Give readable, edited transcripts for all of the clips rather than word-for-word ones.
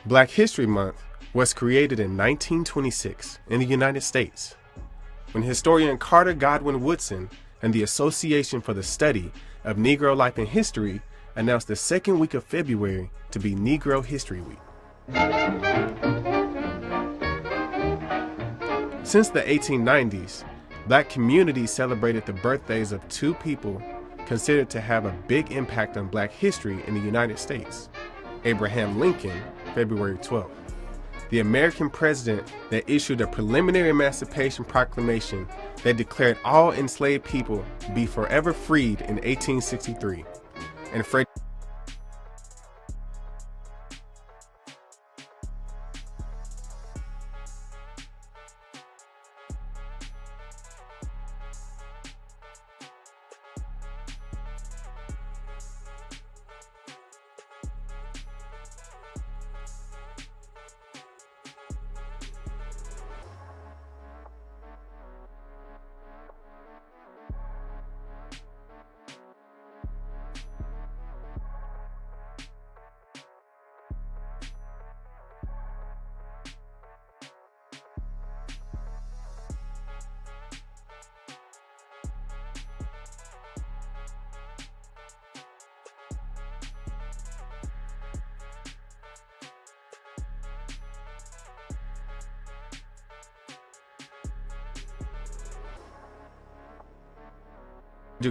Black History Month was created in 1926 in the United States, when historian Carter Godwin Woodson and the Association for the Study of Negro Life and History announced the second week of February to be Negro History Week. Since the 1890s, Black communities celebrated the birthdays of two people considered to have a big impact on Black history in the United States. Abraham Lincoln, February 12th, the American president that issued a preliminary Emancipation Proclamation that declared all enslaved people be forever freed in 1863, and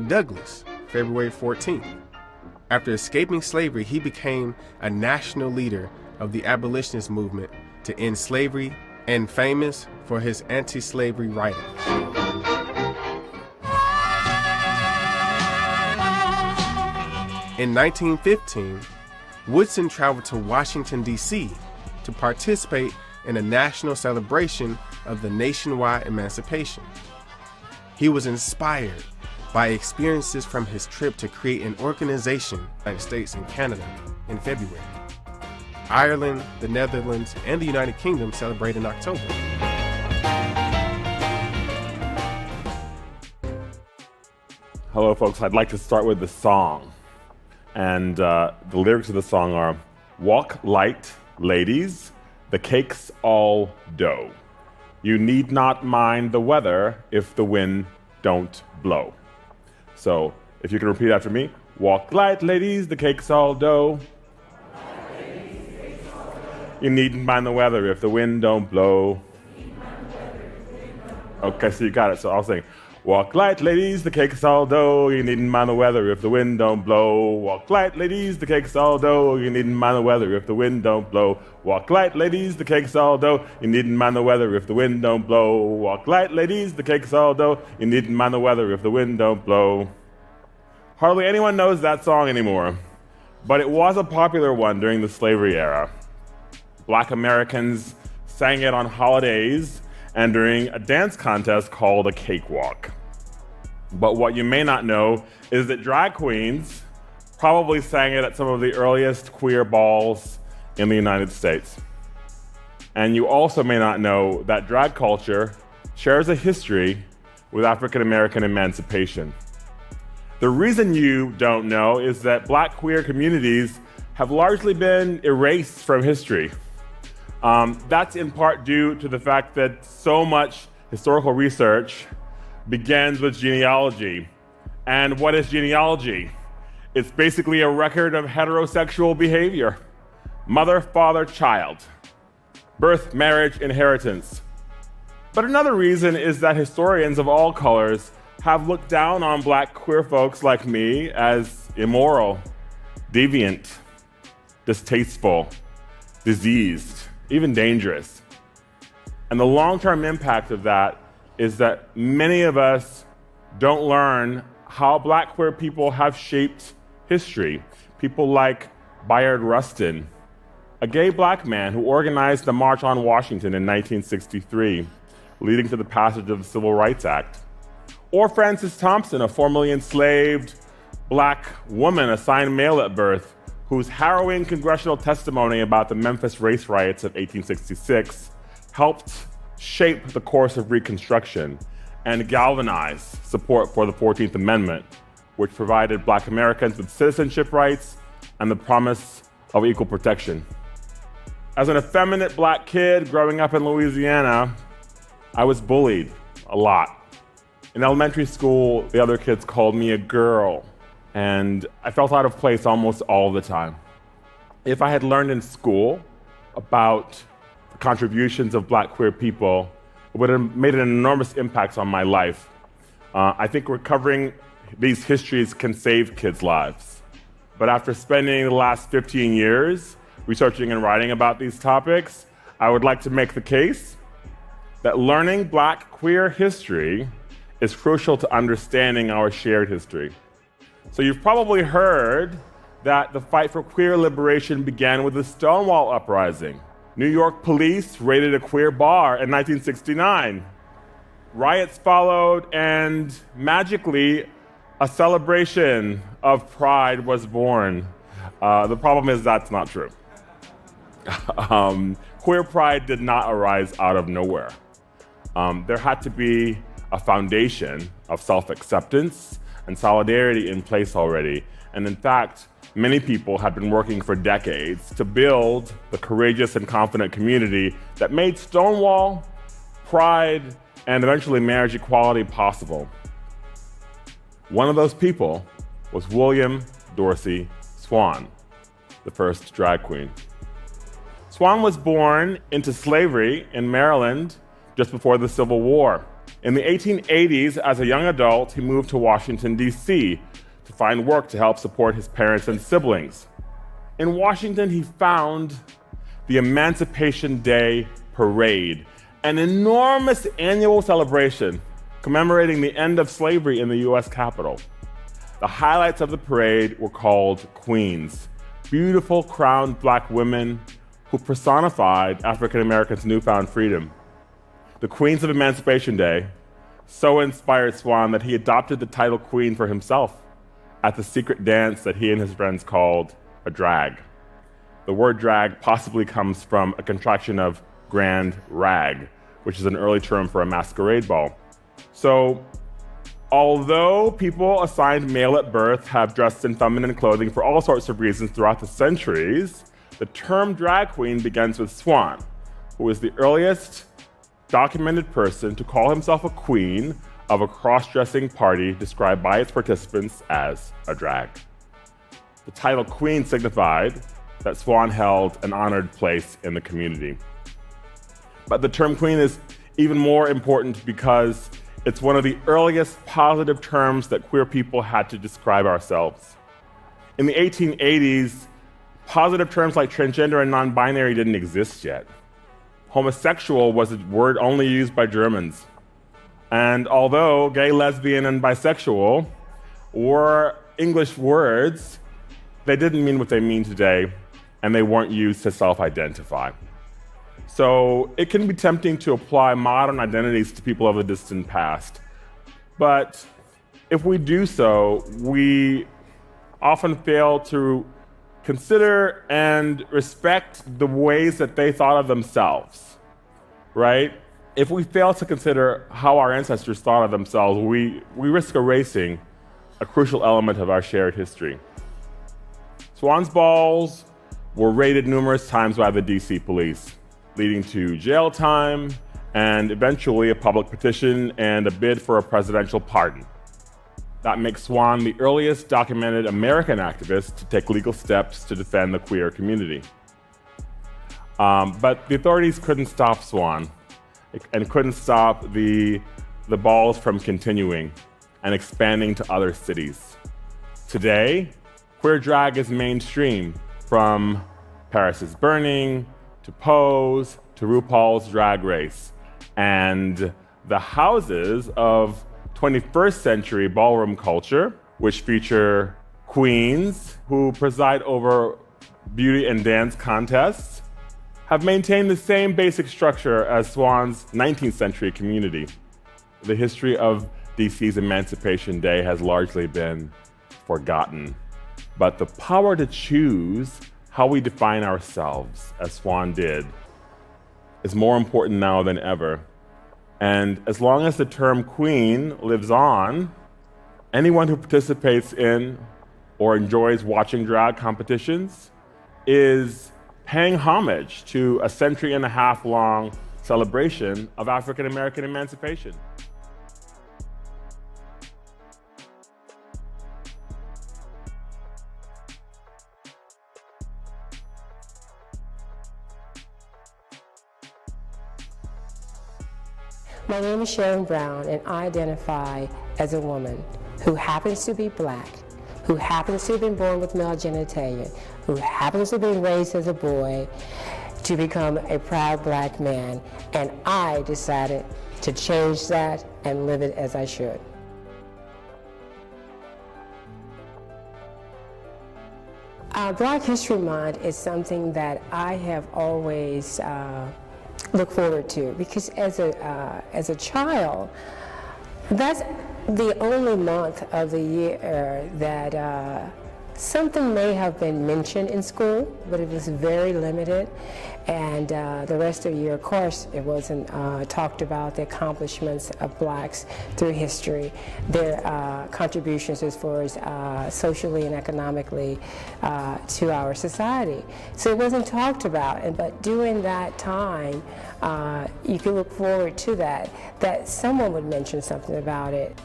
Douglass, February 14th. After escaping slavery, he became a national leader of the abolitionist movement to end slavery and famous for his anti-slavery writings. In 1915, Woodson traveled to Washington, D.C. to participate in a national celebration of the nationwide emancipation. He was inspired by experiences from his trip to create an organization in the United States and Canada in February. Ireland, the Netherlands, and the United Kingdom celebrate in October. Hello folks, I'd like to start with the song. And the lyrics of the song are, "Walk light, ladies, the cake's all dough. You need not mind the weather if the wind don't blow." So, if you can repeat after me, walk light, ladies, the cake's all dough. You needn't mind the weather if the wind don't blow. Okay, so you got it. So I'll sing. Walk light, ladies, the cake's all dough. You needn't mind the weather if the wind don't blow. Walk light, ladies, the cake's all dough. You needn't mind the weather if the wind don't blow. Walk light, ladies, the cake's all dough. You needn't mind the weather if the wind don't blow. Walk light, ladies, the cake's all dough. You needn't mind the weather if the wind don't blow. Hardly anyone knows that song anymore, but it was a popular one during the slavery era. Black Americans sang it on holidays and during a dance contest called a cakewalk. But what you may not know is that drag queens probably sang it at some of the earliest queer balls in the United States. And you also may not know that drag culture shares a history with African American emancipation. The reason you don't know is that Black queer communities have largely been erased from history. That's in part due to the fact that so much historical research begins with genealogy. And what is genealogy? It's basically a record of heterosexual behavior. Mother, father, child. Birth, marriage, inheritance. But another reason is that historians of all colors have looked down on Black queer folks like me as immoral, deviant, distasteful, diseased, even dangerous. And the long-term impact of that is that many of us don't learn how Black queer people have shaped history. People like Bayard Rustin, a gay Black man who organized the March on Washington in 1963, leading to the passage of the Civil Rights Act. Or Frances Thompson, a formerly enslaved Black woman assigned male at birth, whose harrowing congressional testimony about the Memphis race riots of 1866 helped shape the course of Reconstruction and galvanize support for the 14th Amendment, which provided Black Americans with citizenship rights and the promise of equal protection. As an effeminate black kid growing up in Louisiana, I was bullied a lot. In elementary school, the other kids called me a girl, and I felt out of place almost all the time. If I had learned in school about the contributions of black queer people, it would have made an enormous impact on my life. I think recovering these histories can save kids' lives. But after spending the last 15 years researching and writing about these topics, I would like to make the case that learning black queer history is crucial to understanding our shared history. So you've probably heard that the fight for queer liberation began with the Stonewall Uprising. New York police raided a queer bar in 1969. Riots followed, and magically, a celebration of pride was born. The problem is that's not true. Queer pride did not arise out of nowhere. There had to be a foundation of self-acceptance and solidarity in place already. And in fact, many people had been working for decades to build the courageous and confident community that made Stonewall, pride, and eventually marriage equality possible. One of those people was William Dorsey Swann, the first drag queen. Swann was born into slavery in Maryland just before the Civil War. In the 1880s, as a young adult, he moved to Washington, D.C. to find work to help support his parents and siblings. In Washington, he found the Emancipation Day Parade, an enormous annual celebration commemorating the end of slavery in the U.S. Capitol. The highlights of the parade were called queens, beautiful crowned black women who personified African Americans' newfound freedom. The Queens of Emancipation Day so inspired Swann that he adopted the title queen for himself at the secret dance that he and his friends called a drag. The word drag possibly comes from a contraction of grand rag, which is an early term for a masquerade ball. So, although people assigned male at birth have dressed in feminine clothing for all sorts of reasons throughout the centuries, the term drag queen begins with Swann, who is the earliest documented person to call himself a queen of a cross-dressing party described by its participants as a drag. The title queen signified that Swann held an honored place in the community. But the term queen is even more important because it's one of the earliest positive terms that queer people had to describe ourselves. In the 1880s, positive terms like transgender and non-binary didn't exist yet. Homosexual was a word only used by Germans. And although gay, lesbian, and bisexual were English words, they didn't mean what they mean today, and they weren't used to self-identify. So it can be tempting to apply modern identities to people of the distant past. But if we do so, we often fail to consider and respect the ways that they thought of themselves, right? If we fail to consider how our ancestors thought of themselves, we risk erasing a crucial element of our shared history. Swann's balls were raided numerous times by the DC police, leading to jail time and eventually a public petition and a bid for a presidential pardon. That makes Swann the earliest documented American activist to take legal steps to defend the queer community. But the authorities couldn't stop Swann and couldn't stop the balls from continuing and expanding to other cities. Today, queer drag is mainstream, from Paris is Burning to Pose to RuPaul's Drag Race. And the houses of 21st century ballroom culture, which feature queens who preside over beauty and dance contests, have maintained the same basic structure as Swann's 19th century community. The history of DC's Emancipation Day has largely been forgotten, but the power to choose how we define ourselves, as Swann did, is more important now than ever. And as long as the term queen lives on, anyone who participates in or enjoys watching drag competitions is paying homage to a century-and-a-half-long celebration of African American emancipation. My name is Sharon Brown, and I identify as a woman who happens to be black, who happens to have been born with male genitalia, who happens to have been raised as a boy to become a proud black man, and I decided to change that and live it as I should. Black History Month is something that I have always look forward to, because as a child, that's the only month of the year that something may have been mentioned in school, but it was very limited, and the rest of the year, of course, it wasn't talked about the accomplishments of blacks through history, their contributions as far as socially and economically to our society. So it wasn't talked about, but during that time, you can look forward to that someone would mention something about it.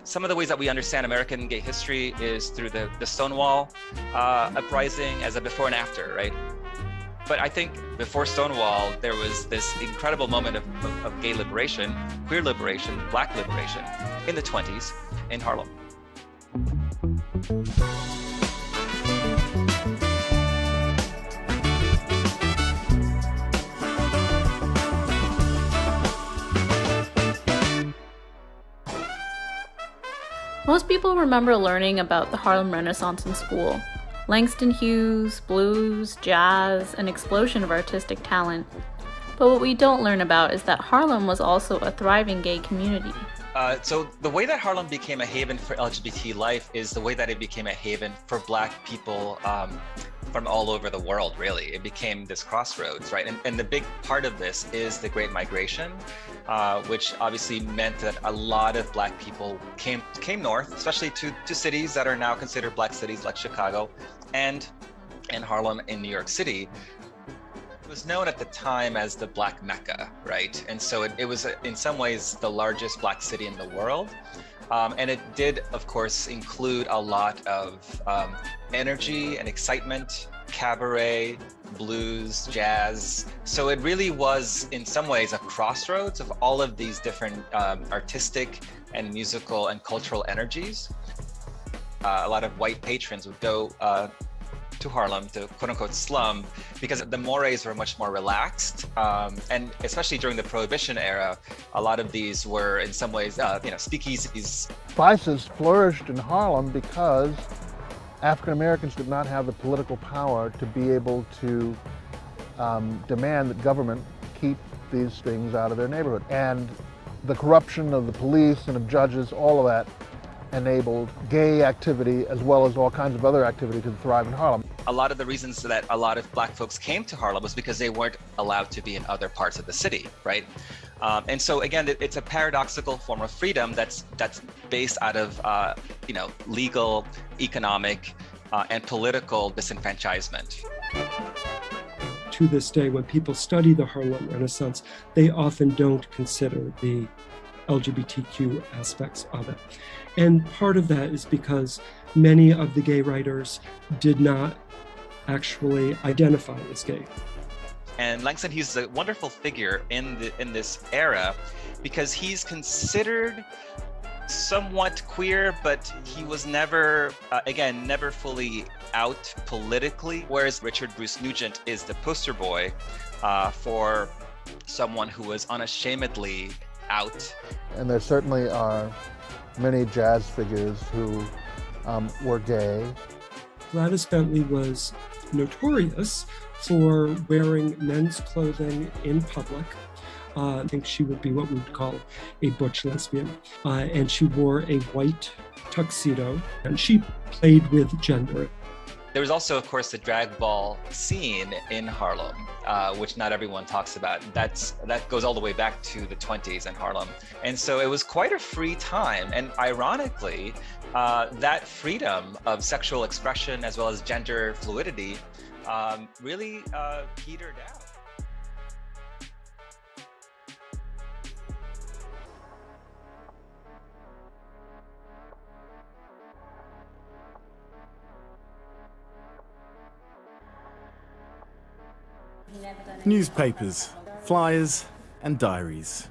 Some of the ways that we understand American gay history is through the Stonewall uprising as a before and after, right? But I think before Stonewall, there was this incredible moment of gay liberation, queer liberation, black liberation in the 20s in Harlem. Most people remember learning about the Harlem Renaissance in school. Langston Hughes, blues, jazz, an explosion of artistic talent. But what we don't learn about is that Harlem was also a thriving gay community. So the way that Harlem became a haven for LGBT life is the way that it became a haven for black people from all over the world, really. It became this crossroads, right? And the big part of this is the Great Migration, which obviously meant that a lot of black people came north, especially to cities that are now considered black cities like Chicago and Harlem in New York City. It was known at the time as the Black Mecca, right? And so it was in some ways the largest black city in the world. And it did, of course, include a lot of energy and excitement, cabaret, blues, jazz. So it really was, in some ways, a crossroads of all of these different artistic and musical and cultural energies. A lot of white patrons would go to Harlem, to quote-unquote slum, because the mores were much more relaxed. And especially during the Prohibition era, a lot of these were in some ways, speakeasies. Vices flourished in Harlem because African Americans did not have the political power to be able to demand that government keep these things out of their neighborhood. And the corruption of the police and of judges, all of that enabled gay activity as well as all kinds of other activity to thrive in Harlem. A lot of the reasons that a lot of black folks came to Harlem was because they weren't allowed to be in other parts of the city, right? And so again, it's a paradoxical form of freedom that's based out of legal, economic, and political disenfranchisement. To this day, when people study the Harlem Renaissance, they often don't consider the LGBTQ aspects of it. And part of that is because many of the gay writers did not actually identify as gay. And Langston Hughes is a wonderful figure in this era because he's considered somewhat queer, but he was never, never fully out politically, whereas Richard Bruce Nugent is the poster boy for someone who was unashamedly out. And there certainly are many jazz figures who were gay. Gladys Bentley was notorious for wearing men's clothing in public. I think she would be what we would call a butch lesbian. And she wore a white tuxedo, and she played with gender. There was also, of course, the drag ball scene in Harlem, which not everyone talks about. That goes all the way back to the 20s in Harlem. And so it was quite a free time. And ironically, that freedom of sexual expression as well as gender fluidity really petered out. Newspapers, flyers, and diaries.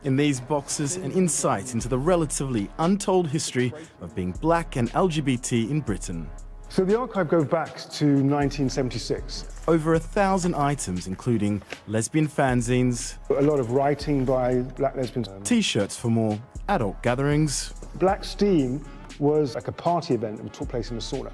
In these boxes, an insight into the relatively untold history of being black and LGBT in Britain. So the archive goes back to 1976. Over 1,000 items, including lesbian fanzines, A lot of writing by black lesbians. T-shirts for more adult gatherings, Black Steam was like a party event that took place in a sauna.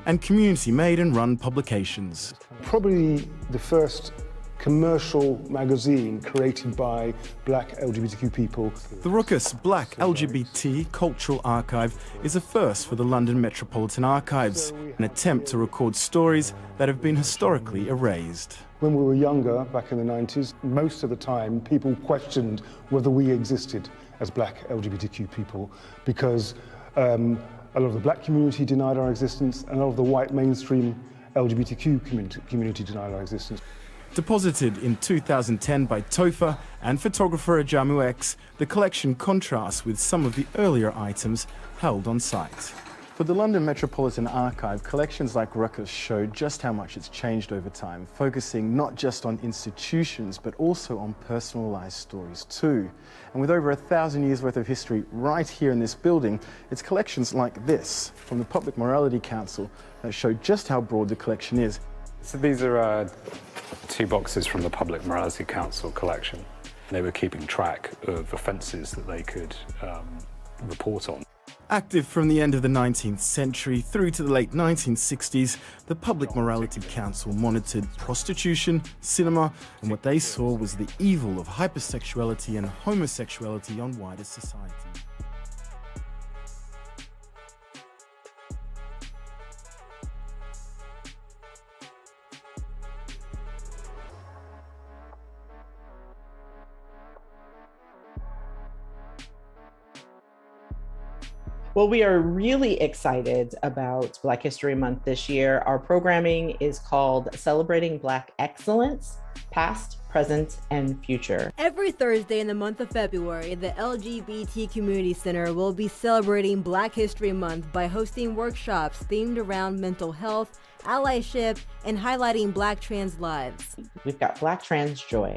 and community-made and run publications. Probably the first commercial magazine created by black LGBTQ people. The Ruckus Black LGBT Cultural Archive is a first for the London Metropolitan Archives, an attempt to record stories that have been historically erased. When we were younger, back in the 90s, most of the time people questioned whether we existed as black LGBTQ people because a lot of the black community denied our existence and a lot of the white mainstream LGBTQ community denied our existence. Deposited in 2010 by Topher and photographer Ajamu X, the collection contrasts with some of the earlier items held on site. For the London Metropolitan Archive, collections like Ruckus show just how much it's changed over time, focusing not just on institutions, but also on personalised stories too. And with over 1,000 years worth of history right here in this building, it's collections like this from the Public Morality Council that show just how broad the collection is. So these are 2 boxes from the Public Morality Council collection. They were keeping track of offences that they could report on. Active from the end of the 19th century through to the late 1960s, the Public Morality Council monitored prostitution, cinema, and what they saw was the evil of hypersexuality and homosexuality on wider society. Well, we are really excited about Black History Month this year. Our programming is called Celebrating Black Excellence, Past, Present, and Future. Every Thursday in the month of February, the LGBT Community Center will be celebrating Black History Month by hosting workshops themed around mental health, allyship, and highlighting Black trans lives. We've got Black Trans Joy,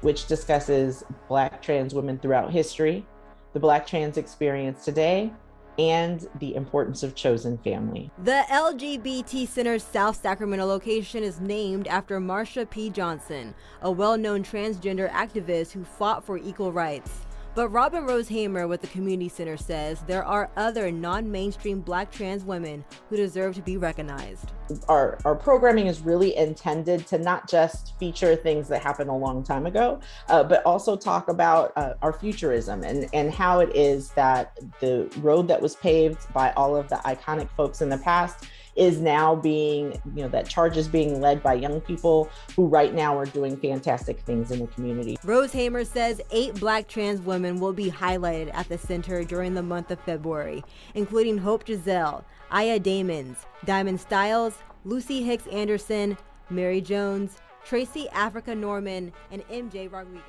which discusses Black trans women throughout history, the Black trans experience today, and the importance of chosen family. The LGBT Center's South Sacramento location is named after Marsha P. Johnson, a well-known transgender activist who fought for equal rights. But Robin Rose Hamer with the Community Center says there are other non-mainstream Black trans women who deserve to be recognized. Our programming is really intended to not just feature things that happened a long time ago, but also talk about our futurism and how it is that the road that was paved by all of the iconic folks in the past is now being, that charge is being led by young people who right now are doing fantastic things in the community. Rose Hamer says 8 Black trans women will be highlighted at the center during the month of February, including Hope Giselle, Aya Damons, Diamond Styles, Lucy Hicks Anderson, Mary Jones, Tracy Africa Norman, and MJ Rodriguez.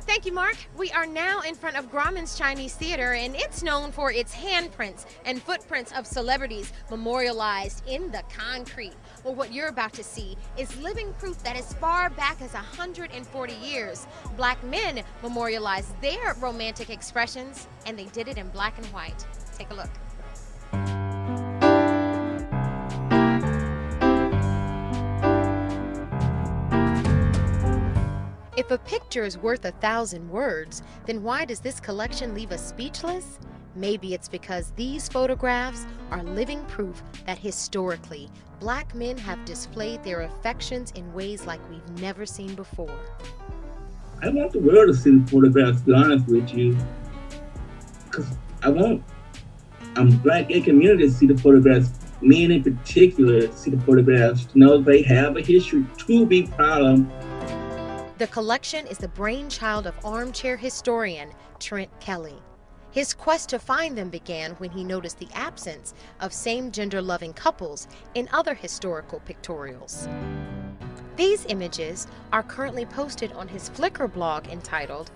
Thank you, Mark. We are now in front of Grauman's Chinese Theater, and it's known for its handprints and footprints of celebrities memorialized in the concrete. Well, what you're about to see is living proof that as far back as 140 years, Black men memorialized their romantic expressions, and they did it in black and white. Take a look. If a picture is worth 1,000 words, then why does this collection leave us speechless? Maybe it's because these photographs are living proof that historically, Black men have displayed their affections in ways like we've never seen before. I want the world to see the photographs, to be honest with you, because I want Black gay community to see the photographs, men in particular to see the photographs, to know they have a history to be proud of. The collection is the brainchild of armchair historian Trent Kelly. His quest to find them began when he noticed the absence of same-gender loving couples in other historical pictorials. These images are currently posted on his Flickr blog entitled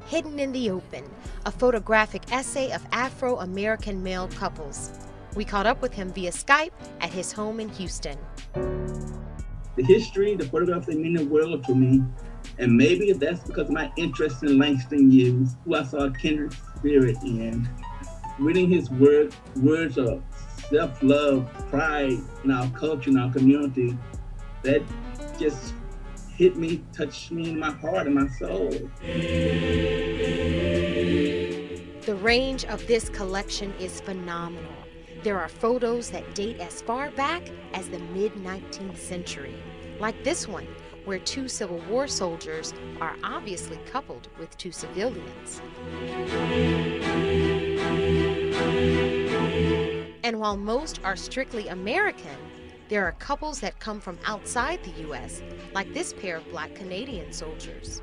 Hidden in the Open, a photographic essay of Afro-American male couples. We caught up with him via Skype at his home in Houston. The history, the photographs, they mean the world to me. And maybe that's because of my interest in Langston Hughes, who I saw a kindred spirit in. Reading his words of self-love, pride in our culture, in our community, that just hit me, touched me in my heart and my soul. The range of this collection is phenomenal. There are photos that date as far back as the mid-19th century, like this one, where two Civil War soldiers are obviously coupled with two civilians. And while most are strictly American, there are couples that come from outside the U.S., like this pair of Black Canadian soldiers.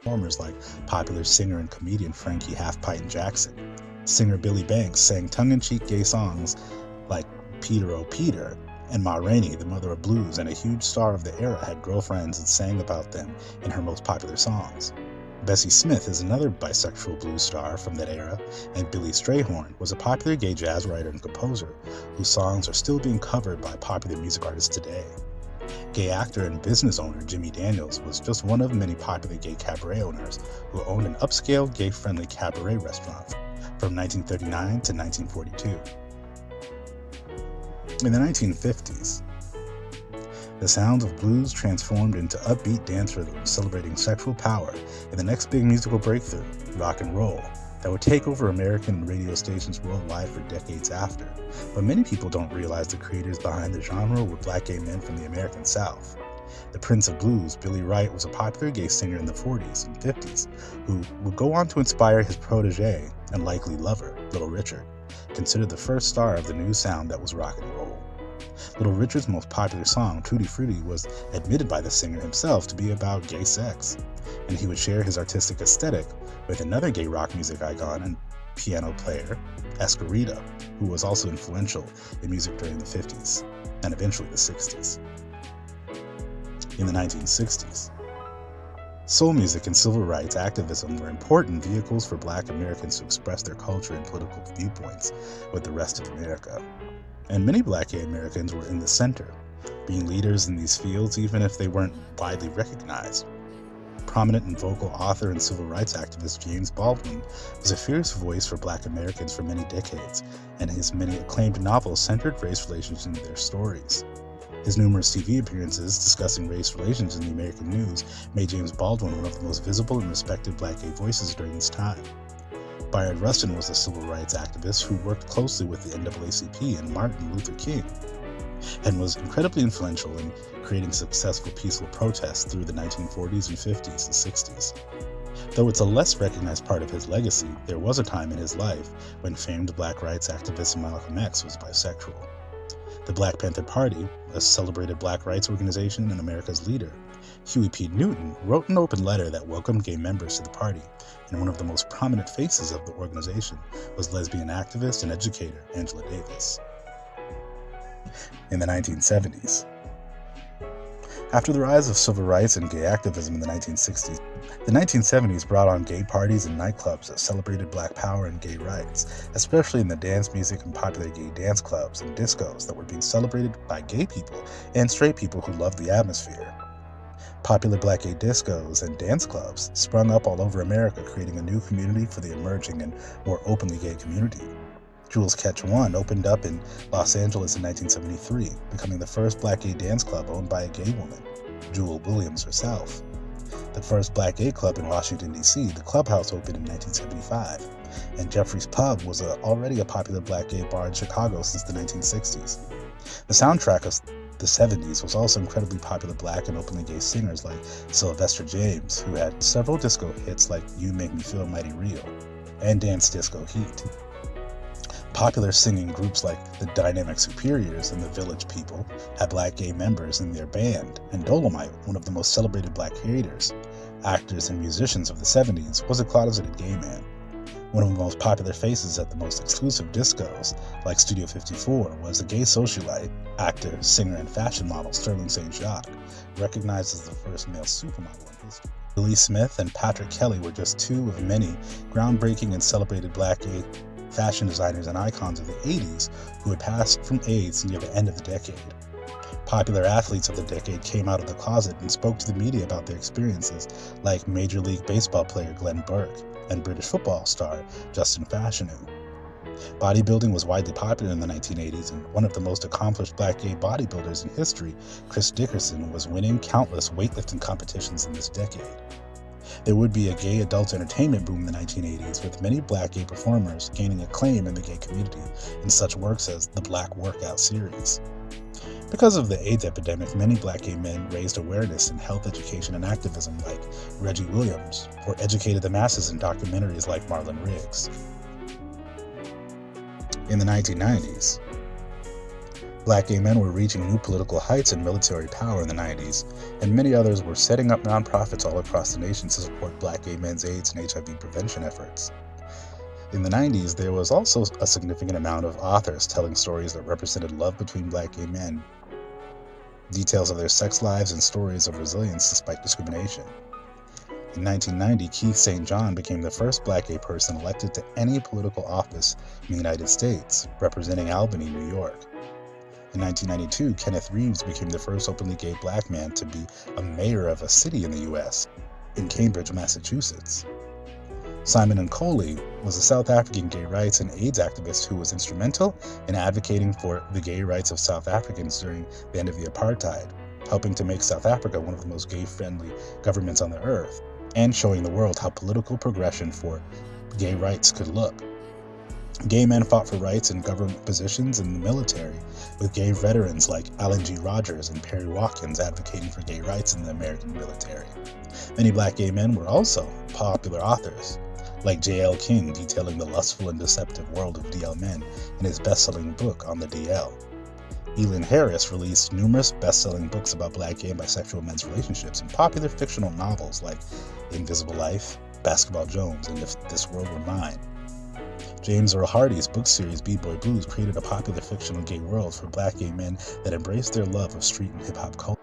Performers like popular singer and comedian Frankie Half-Pint Jackson. Singer Billy Banks sang tongue-in-cheek gay songs like Peter, Oh Peter, and Ma Rainey, the mother of blues and a huge star of the era, had girlfriends and sang about them in her most popular songs. Bessie Smith is another bisexual blues star from that era, and Billy Strayhorn was a popular gay jazz writer and composer whose songs are still being covered by popular music artists today. Gay actor and business owner Jimmy Daniels was just one of many popular gay cabaret owners who owned an upscale, gay-friendly cabaret restaurant from 1939 to 1942. In the 1950s, the sounds of blues transformed into upbeat dance rhythms celebrating sexual power, and the next big musical breakthrough, rock and roll, that would take over American radio stations worldwide for decades after. But many people don't realize the creators behind the genre were Black gay men from the American South. The Prince of Blues, Billy Wright, was a popular gay singer in the 40s and 50s who would go on to inspire his protege and likely lover, Little Richard, considered the first star of the new sound that was rock and roll. Little Richard's most popular song, Tutti Frutti, was admitted by the singer himself to be about gay sex, and he would share his artistic aesthetic with another gay rock music icon and piano player, Escarita, who was also influential in music during the 50s and eventually the 60s. In the 1960s, soul music and civil rights activism were important vehicles for Black Americans to express their culture and political viewpoints with the rest of America. And many Black gay Americans were in the center, being leaders in these fields even if they weren't widely recognized. Prominent and vocal author and civil rights activist James Baldwin was a fierce voice for Black Americans for many decades, and his many acclaimed novels centered race relations in their stories. His numerous TV appearances discussing race relations in the American news made James Baldwin one of the most visible and respected Black gay voices during his time. Bayard Rustin was a civil rights activist who worked closely with the NAACP and Martin Luther King, and was incredibly influential in creating successful peaceful protests through the 1940s and 50s and 60s. Though it's a less recognized part of his legacy, there was a time in his life when famed Black rights activist Malcolm X was bisexual. The Black Panther Party, a celebrated Black rights organization and America's leader, Huey P. Newton, wrote an open letter that welcomed gay members to the party, and one of the most prominent faces of the organization was lesbian activist and educator Angela Davis. In the 1970s, After the rise of civil rights and gay activism in the 1960s, the 1970s brought on gay parties and nightclubs that celebrated Black power and gay rights, especially in the dance music and popular gay dance clubs and discos that were being celebrated by gay people and straight people who loved the atmosphere. Popular Black gay discos and dance clubs sprung up all over America, creating a new community for the emerging and more openly gay community. Jewel's Catch One opened up in Los Angeles in 1973, becoming the first Black gay dance club owned by a gay woman, Jewel Williams herself. The first Black gay club in Washington, D.C., the Clubhouse, opened in 1975, and Jeffrey's Pub was already a popular Black gay bar in Chicago since the 1960s. The soundtrack of the 70s was also incredibly popular Black and openly gay singers like Sylvester James, who had several disco hits like You Make Me Feel Mighty Real and Dance Disco Heat. Popular singing groups like the Dynamic Superiors and the Village People had Black gay members in their band, and Dolomite, one of the most celebrated Black creators, actors, and musicians of the 70s, was a closeted gay man. One of the most popular faces at the most exclusive discos, like Studio 54, was a gay socialite, actor, singer, and fashion model Sterling St. Jacques, recognized as the first male supermodel in history. Willie Smith and Patrick Kelly were just two of many groundbreaking and celebrated Black gay fashion designers and icons of the 80s who had passed from AIDS near the end of the decade. Popular athletes of the decade came out of the closet and spoke to the media about their experiences, like Major League Baseball player Glenn Burke and British football star Justin Fashanu. Bodybuilding was widely popular in the 1980s, and one of the most accomplished Black gay bodybuilders in history, Chris Dickerson, was winning countless weightlifting competitions in this decade. There would be a gay adult entertainment boom in the 1980s, with many Black gay performers gaining acclaim in the gay community in such works as the Black Workout series. Because of the AIDS epidemic, many Black gay men raised awareness in health education and activism like Reggie Williams, or educated the masses in documentaries like Marlon Riggs. In the 1990s, Black gay men were reaching new political heights and military power in the 90s, and many others were setting up nonprofits all across the nation to support Black gay men's AIDS and HIV prevention efforts. In the 90s, there was also a significant amount of authors telling stories that represented love between Black gay men, details of their sex lives, and stories of resilience despite discrimination. In 1990, Keith St. John became the first Black gay person elected to any political office in the United States, representing Albany, New York. In 1992, Kenneth Reeves became the first openly gay Black man to be a mayor of a city in the U.S., in Cambridge, Massachusetts. Simon Nkosi was a South African gay rights and AIDS activist who was instrumental in advocating for the gay rights of South Africans during the end of the apartheid, helping to make South Africa one of the most gay-friendly governments on the earth, and showing the world how political progression for gay rights could look. Gay men fought for rights in government positions in the military, with gay veterans like Alan G. Rogers and Perry Watkins advocating for gay rights in the American military. Many Black gay men were also popular authors, like J.L. King detailing the lustful and deceptive world of DL men in his best-selling book On the DL. Elin Harris released numerous best-selling books about Black gay and bisexual men's relationships and popular fictional novels like Invisible Life, Basketball Jones, and If This World Were Mine. James Earl Hardy's book series B-Boy Blues created a popular fictional gay world for Black gay men that embraced their love of street and hip-hop culture.